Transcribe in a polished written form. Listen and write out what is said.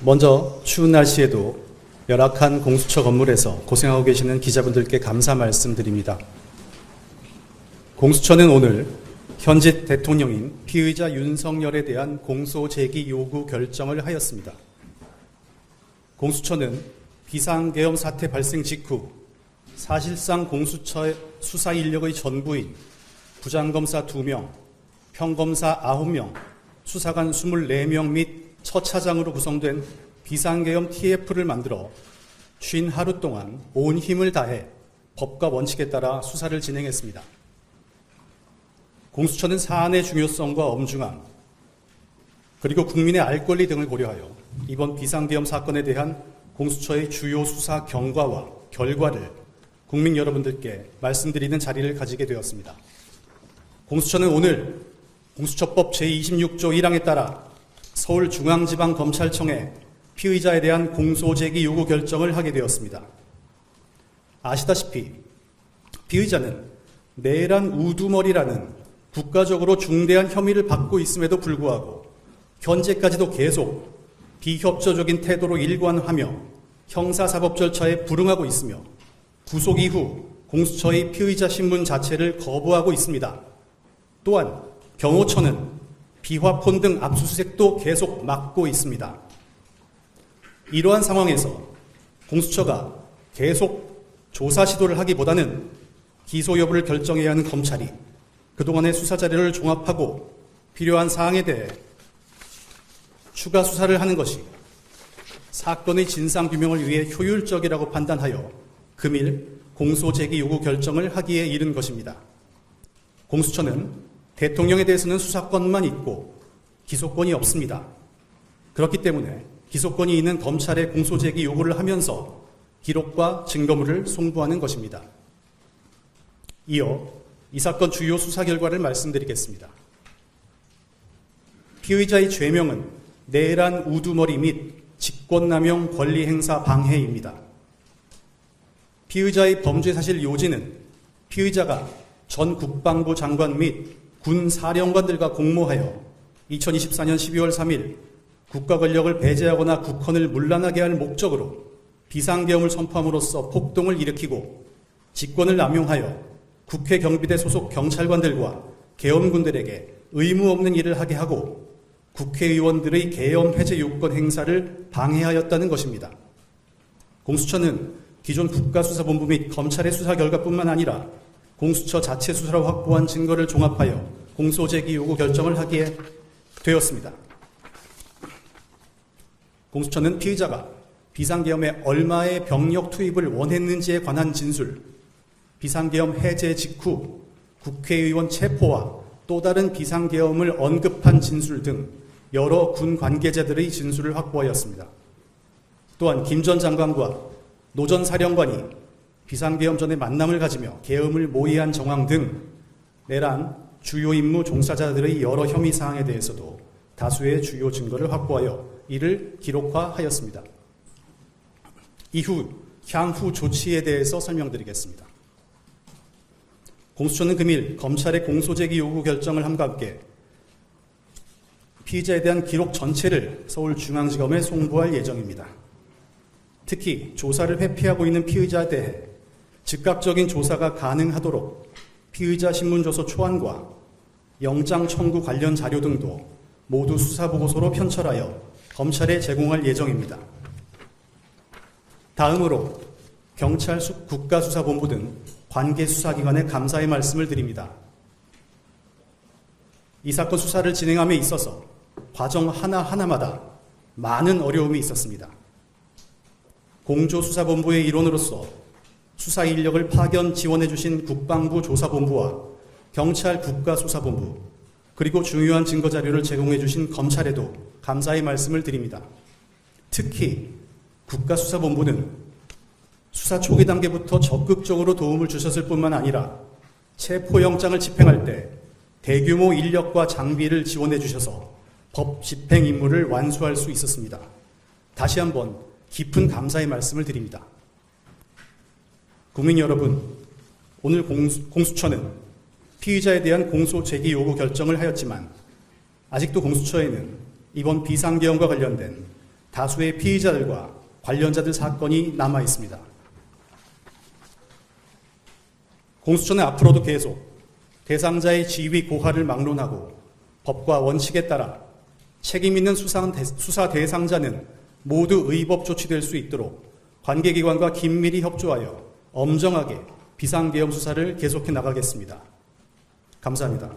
먼저 추운 날씨에도 열악한 공수처 건물에서 고생하고 계시는 기자분들께 감사 말씀드립니다. 공수처는 오늘 현직 대통령인 피의자 윤석열에 대한 공소 제기 요구 결정을 하였습니다. 공수처는 비상계엄 사태 발생 직후 사실상 공수처의 수사 인력의 전부인 부장검사 2명, 평검사 9명, 수사관 24명 및 처차장으로 구성된 비상계엄 TF를 만들어 50하루 동안 온 힘을 다해 법과 원칙에 따라 수사를 진행했습니다. 공수처는 사안의 중요성과 엄중함, 그리고 국민의 알 권리 등을 고려하여 이번 비상계엄 사건에 대한 공수처의 주요 수사 경과와 결과를 국민 여러분들께 말씀드리는 자리를 가지게 되었습니다. 공수처는 오늘 공수처법 제26조 1항에 따라 서울중앙지방검찰청에 피의자에 대한 공소제기 요구 결정을 하게 되었습니다. 아시다시피 피의자는 내란 우두머리라는 국가적으로 중대한 혐의를 받고 있음에도 불구하고 현재까지도 계속 비협조적인 태도로 일관하며 형사사법 절차에 불응하고 있으며 구속 이후 공수처의 피의자 신문 자체를 거부하고 있습니다. 또한 경호처는 비화폰 등 압수수색도 계속 막고 있습니다. 이러한 상황에서 공수처가 계속 조사 시도를 하기보다는 기소 여부를 결정해야 하는 검찰이 그동안의 수사 자료를 종합하고 필요한 사항에 대해 추가 수사를 하는 것이 사건의 진상규명을 위해 효율적이라고 판단하여 금일 공소제기 요구 결정을 하기에 이른 것입니다. 공수처는 대통령에 대해서는 수사권만 있고 기소권이 없습니다. 그렇기 때문에 기소권이 있는 검찰에 공소제기 요구를 하면서 기록과 증거물을 송부하는 것입니다. 이어 이 사건 주요 수사 결과를 말씀드리겠습니다. 피의자의 죄명은 내란 우두머리 및 직권남용 권리행사 방해입니다. 피의자의 범죄 사실 요지는 피의자가 전 국방부 장관 및 군 사령관들과 공모하여 2024년 12월 3일 국가 권력을 배제하거나 국헌을 문란하게 할 목적으로 비상계엄을 선포함으로써 폭동을 일으키고 직권을 남용하여 국회 경비대 소속 경찰관들과 계엄군들에게 의무 없는 일을 하게 하고 국회의원들의 계엄 해제 요건 행사를 방해하였다는 것입니다. 공수처는 기존 국가수사본부 및 검찰의 수사 결과뿐만 아니라 공수처 자체 수사로 확보한 증거를 종합하여 공소제기 요구 결정을 하게 되었습니다. 공수처는 피의자가 비상계엄에 얼마의 병력 투입을 원했는지에 관한 진술, 비상계엄 해제 직후 국회의원 체포와 또 다른 비상계엄을 언급한 진술 등 여러 군 관계자들의 진술을 확보하였습니다. 또한 김 전 장관과 노 전 사령관이 비상계엄 전에 만남을 가지며 계엄을 모의한 정황 등 내란 주요 임무 종사자들의 여러 혐의 사항에 대해서도 다수의 주요 증거를 확보하여 이를 기록화하였습니다. 이후 향후 조치에 대해서 설명드리겠습니다. 공수처는 금일 검찰의 공소제기 요구 결정을 함과 함께 피의자에 대한 기록 전체를 서울중앙지검에 송부할 예정입니다. 특히 조사를 회피하고 있는 피의자에 대해 즉각적인 조사가 가능하도록 피의자 신문조서 초안과 영장 청구 관련 자료 등도 모두 수사보고서로 편철하여 검찰에 제공할 예정입니다. 다음으로 경찰 국가수사본부 등 관계 수사기관에 감사의 말씀을 드립니다. 이 사건 수사를 진행함에 있어서 과정 하나하나마다 많은 어려움이 있었습니다. 공조수사본부의 일원으로서 수사 인력을 파견 지원해 주신 국방부 조사본부와 경찰 국가수사본부, 그리고 중요한 증거 자료를 제공해 주신 검찰에도 감사의 말씀을 드립니다. 특히 국가수사본부는 수사 초기 단계부터 적극적으로 도움을 주셨을 뿐만 아니라 체포영장을 집행할 때 대규모 인력과 장비를 지원해 주셔서 법 집행 임무를 완수할 수 있었습니다. 다시 한번 깊은 감사의 말씀을 드립니다. 국민 여러분, 오늘 공수처는 피의자에 대한 공소 제기 요구 결정을 하였지만 아직도 공수처에는 이번 비상계엄과 관련된 다수의 피의자들과 관련자들 사건이 남아 있습니다. 공수처는 앞으로도 계속 대상자의 지위 고하를 막론하고 법과 원칙에 따라 책임 있는 수사 대상자는 모두 의법 조치될 수 있도록 관계기관과 긴밀히 협조하여 엄정하게 비상계엄 수사를 계속해 나가겠습니다. 감사합니다.